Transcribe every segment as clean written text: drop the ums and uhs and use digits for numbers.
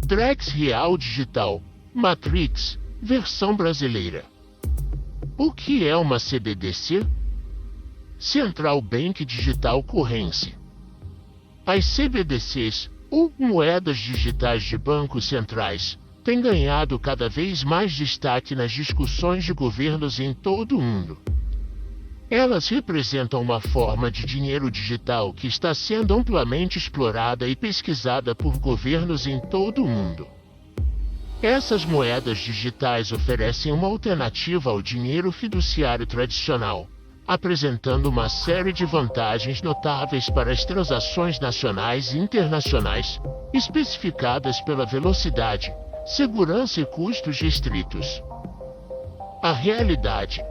Drex Real Digital, Matrix, versão brasileira. O que é uma CBDC? Central Bank Digital Currency. As CBDCs, ou moedas digitais de bancos centrais, têm ganhado cada vez mais destaque nas discussões de governos em todo o mundo. Elas representam uma forma de dinheiro digital que está sendo amplamente explorada e pesquisada por governos em todo o mundo. Essas moedas digitais oferecem uma alternativa ao dinheiro fiduciário tradicional, apresentando uma série de vantagens notáveis para as transações nacionais e internacionais, especificadas pela velocidade, segurança e custos restritos. A realidade.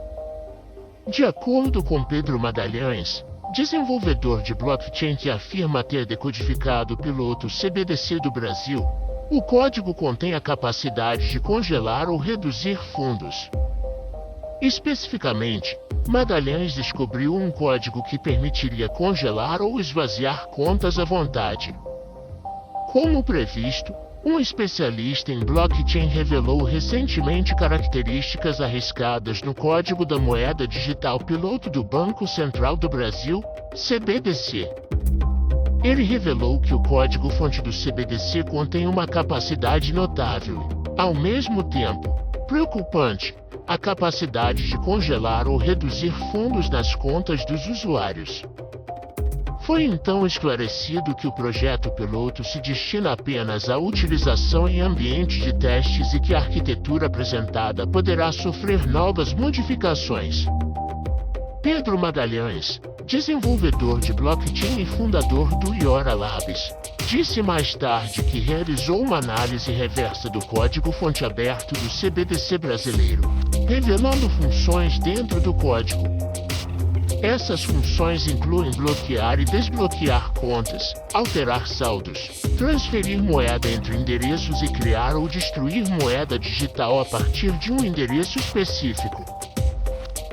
De acordo com Pedro Magalhães, desenvolvedor de blockchain que afirma ter decodificado o piloto CBDC do Brasil, o código contém a capacidade de congelar ou reduzir fundos. Especificamente, Magalhães descobriu um código que permitiria congelar ou esvaziar contas à vontade. Como previsto, um especialista em blockchain revelou recentemente características arriscadas no código da moeda digital piloto do Banco Central do Brasil, CBDC. Ele revelou que o código-fonte do CBDC contém uma capacidade notável, ao mesmo tempo, preocupante, a capacidade de congelar ou reduzir fundos nas contas dos usuários. Foi então esclarecido que o projeto piloto se destina apenas à utilização em ambiente de testes e que a arquitetura apresentada poderá sofrer novas modificações. Pedro Magalhães, desenvolvedor de blockchain e fundador do Iora Labs, disse mais tarde que realizou uma análise reversa do código-fonte aberto do CBDC brasileiro, revelando funções dentro do código. Essas funções incluem bloquear e desbloquear contas, alterar saldos, transferir moeda entre endereços e criar ou destruir moeda digital a partir de um endereço específico.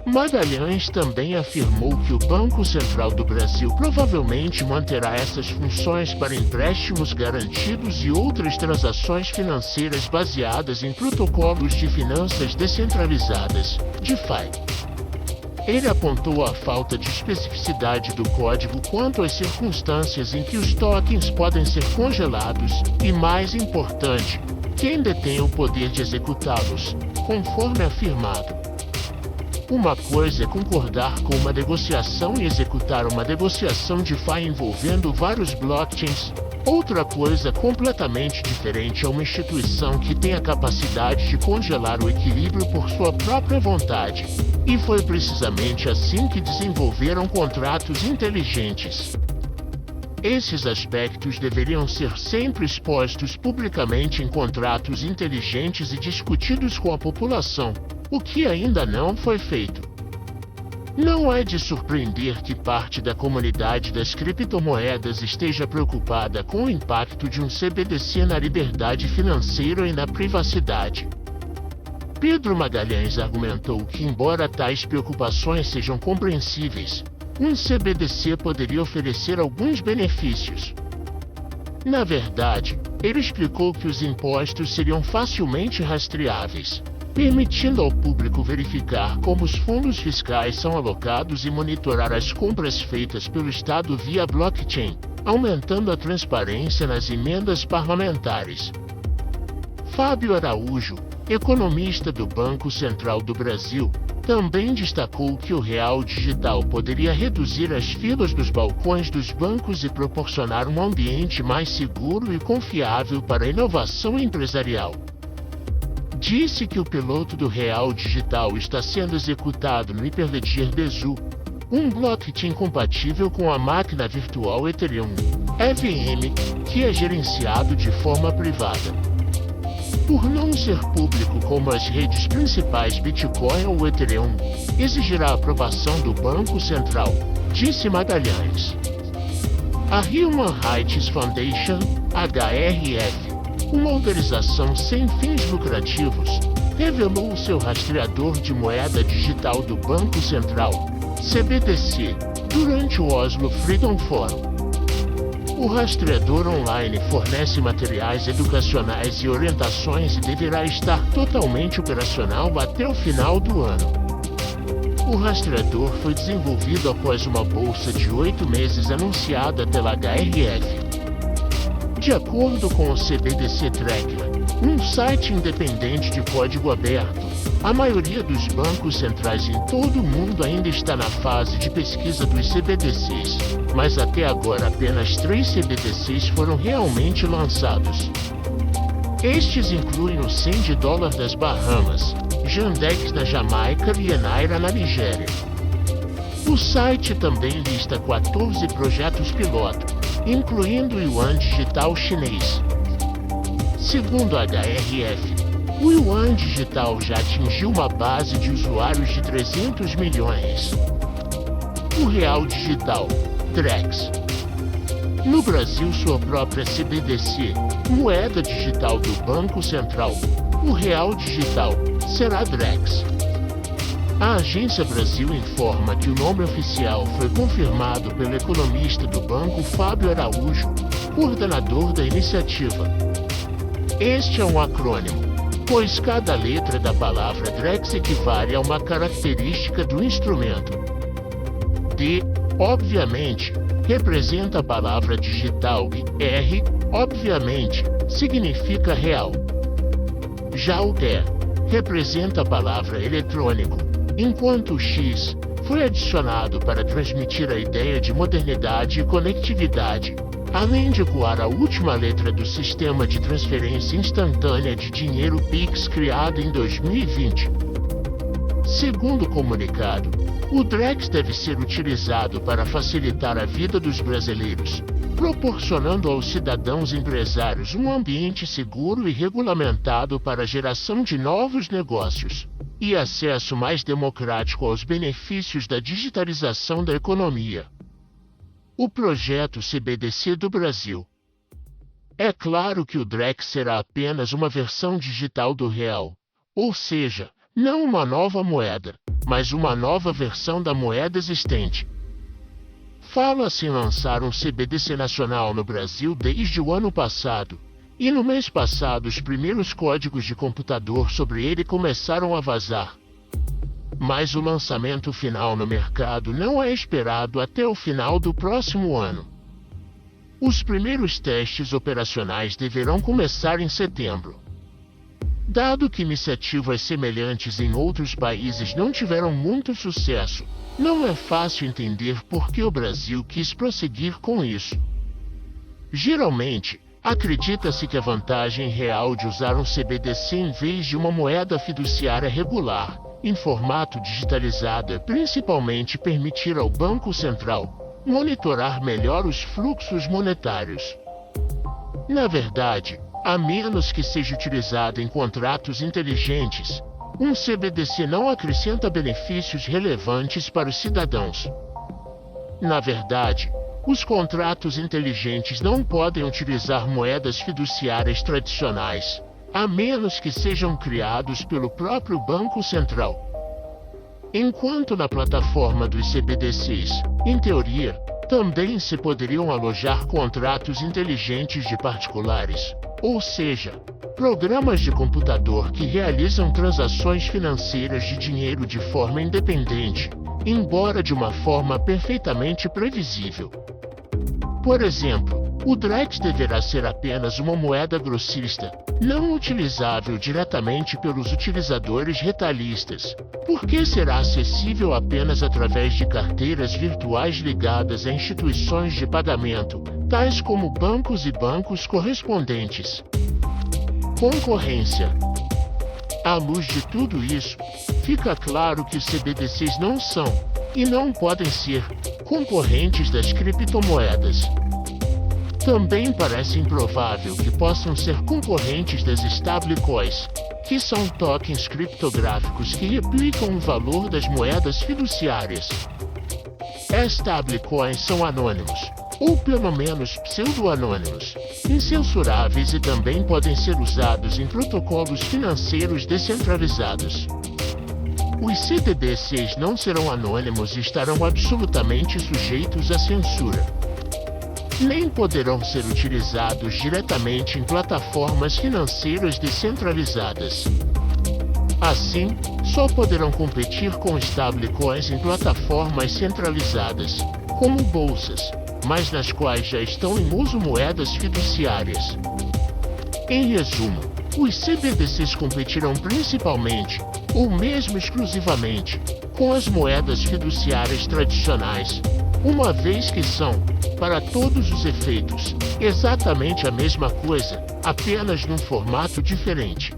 Magalhães também afirmou que o Banco Central do Brasil provavelmente manterá essas funções para empréstimos garantidos e outras transações financeiras baseadas em protocolos de finanças descentralizadas, DeFi. Ele apontou a falta de especificidade do código quanto às circunstâncias em que os tokens podem ser congelados e, mais importante, quem detém o poder de executá-los, conforme afirmado. Uma coisa é concordar com uma negociação e executar uma negociação DeFi envolvendo vários blockchains. Outra coisa completamente diferente é uma instituição que tem a capacidade de congelar o equilíbrio por sua própria vontade. E foi precisamente assim que desenvolveram contratos inteligentes. Esses aspectos deveriam ser sempre expostos publicamente em contratos inteligentes e discutidos com a população, o que ainda não foi feito. Não é de surpreender que parte da comunidade das criptomoedas esteja preocupada com o impacto de um CBDC na liberdade financeira e na privacidade. Pedro Magalhães argumentou que, embora tais preocupações sejam compreensíveis, um CBDC poderia oferecer alguns benefícios. Na verdade, ele explicou que os impostos seriam facilmente rastreáveis, permitindo ao público verificar como os fundos fiscais são alocados e monitorar as compras feitas pelo Estado via blockchain, aumentando a transparência nas emendas parlamentares. Fábio Araújo, economista do Banco Central do Brasil, também destacou que o real digital poderia reduzir as filas dos balcões dos bancos e proporcionar um ambiente mais seguro e confiável para a inovação empresarial. Disse que o piloto do real digital está sendo executado no Hyperledger Besu, um blockchain compatível com a máquina virtual Ethereum, EVM, que é gerenciado de forma privada. Por não ser público como as redes principais Bitcoin ou Ethereum, exigirá a aprovação do Banco Central, disse Magalhães. A Human Rights Foundation, HRF, uma organização sem fins lucrativos, revelou o seu rastreador de moeda digital do Banco Central, CBDC, durante o Oslo Freedom Forum. O rastreador online fornece materiais educacionais e orientações e deverá estar totalmente operacional até o final do ano. O rastreador foi desenvolvido após uma bolsa de 8 meses anunciada pela HRF. De acordo com o CBDC Tracker, um site independente de código aberto, a maioria dos bancos centrais em todo o mundo ainda está na fase de pesquisa dos CBDCs, mas até agora apenas 3 CBDCs foram realmente lançados. Estes incluem o $100 das Bahamas, Yandex na Jamaica e Naira na Nigéria. O site também lista 14 projetos piloto, incluindo o Yuan Digital chinês. Segundo a HRF, o Yuan Digital já atingiu uma base de usuários de 300 milhões. O Real Digital, DREX. No Brasil, sua própria CBDC, moeda digital do Banco Central, o Real Digital, será DREX. A Agência Brasil informa que o nome oficial foi confirmado pelo economista do banco Fábio Araújo, coordenador da iniciativa. Este é um acrônimo, pois cada letra da palavra DREX equivale a uma característica do instrumento. D, obviamente, representa a palavra digital e R, obviamente, significa real. Já o E representa a palavra eletrônico, enquanto o X foi adicionado para transmitir a ideia de modernidade e conectividade, além de ecoar a última letra do sistema de transferência instantânea de dinheiro Pix criado em 2020. Segundo o comunicado, o DREX deve ser utilizado para facilitar a vida dos brasileiros, proporcionando aos cidadãos empresários um ambiente seguro e regulamentado para a geração de novos negócios e acesso mais democrático aos benefícios da digitalização da economia. O projeto CBDC do Brasil. É claro que o DREX será apenas uma versão digital do real, ou seja, não uma nova moeda, mas uma nova versão da moeda existente. Fala-se em lançar um CBDC nacional no Brasil desde o ano passado, e no mês passado os primeiros códigos de computador sobre ele começaram a vazar. Mas o lançamento final no mercado não é esperado até o final do próximo ano. Os primeiros testes operacionais deverão começar em setembro. Dado que iniciativas semelhantes em outros países não tiveram muito sucesso, não é fácil entender por que o Brasil quis prosseguir com isso. Geralmente, acredita-se que a vantagem real de usar um CBDC em vez de uma moeda fiduciária regular, em formato digitalizado, é principalmente permitir ao Banco Central monitorar melhor os fluxos monetários. Na verdade, a menos que seja utilizado em contratos inteligentes, um CBDC não acrescenta benefícios relevantes para os cidadãos. Na verdade, os contratos inteligentes não podem utilizar moedas fiduciárias tradicionais, a menos que sejam criados pelo próprio Banco Central. Enquanto na plataforma dos CBDCs, em teoria, também se poderiam alojar contratos inteligentes de particulares, ou seja, programas de computador que realizam transações financeiras de dinheiro de forma independente, embora de uma forma perfeitamente previsível. Por exemplo, o DREX deverá ser apenas uma moeda grossista, não utilizável diretamente pelos utilizadores retalhistas, porque será acessível apenas através de carteiras virtuais ligadas a instituições de pagamento, tais como bancos e bancos correspondentes. Concorrência. À luz de tudo isso, fica claro que os CBDCs não são, e não podem ser, concorrentes das criptomoedas. Também parece improvável que possam ser concorrentes das stablecoins, que são tokens criptográficos que replicam o valor das moedas fiduciárias. Stablecoins são anônimos, ou pelo menos pseudo-anônimos, incensuráveis e também podem ser usados em protocolos financeiros descentralizados. Os CBDCs não serão anônimos e estarão absolutamente sujeitos à censura. nem poderão ser utilizados diretamente em plataformas financeiras descentralizadas. Assim, só poderão competir com stablecoins em plataformas centralizadas, como bolsas, mas nas quais já estão em uso moedas fiduciárias. Em resumo, os CBDCs competirão principalmente, ou mesmo exclusivamente, com as moedas fiduciárias tradicionais, uma vez que são, para todos os efeitos, exatamente a mesma coisa, apenas num formato diferente.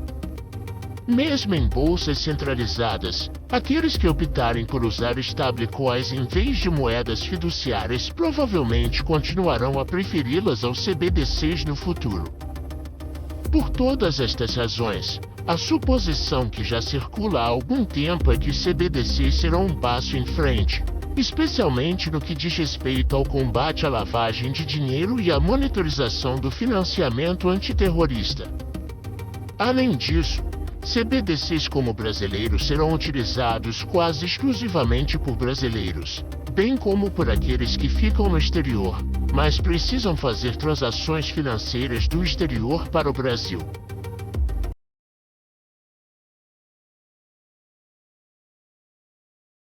Mesmo em bolsas centralizadas, aqueles que optarem por usar stablecoins em vez de moedas fiduciárias provavelmente continuarão a preferi-las aos CBDCs no futuro. Por todas estas razões, a suposição que já circula há algum tempo é que os CBDCs serão um passo em frente, especialmente no que diz respeito ao combate à lavagem de dinheiro e à monitorização do financiamento antiterrorista. Além disso, CBDCs como brasileiros serão utilizados quase exclusivamente por brasileiros, bem como por aqueles que ficam no exterior, mas precisam fazer transações financeiras do exterior para o Brasil.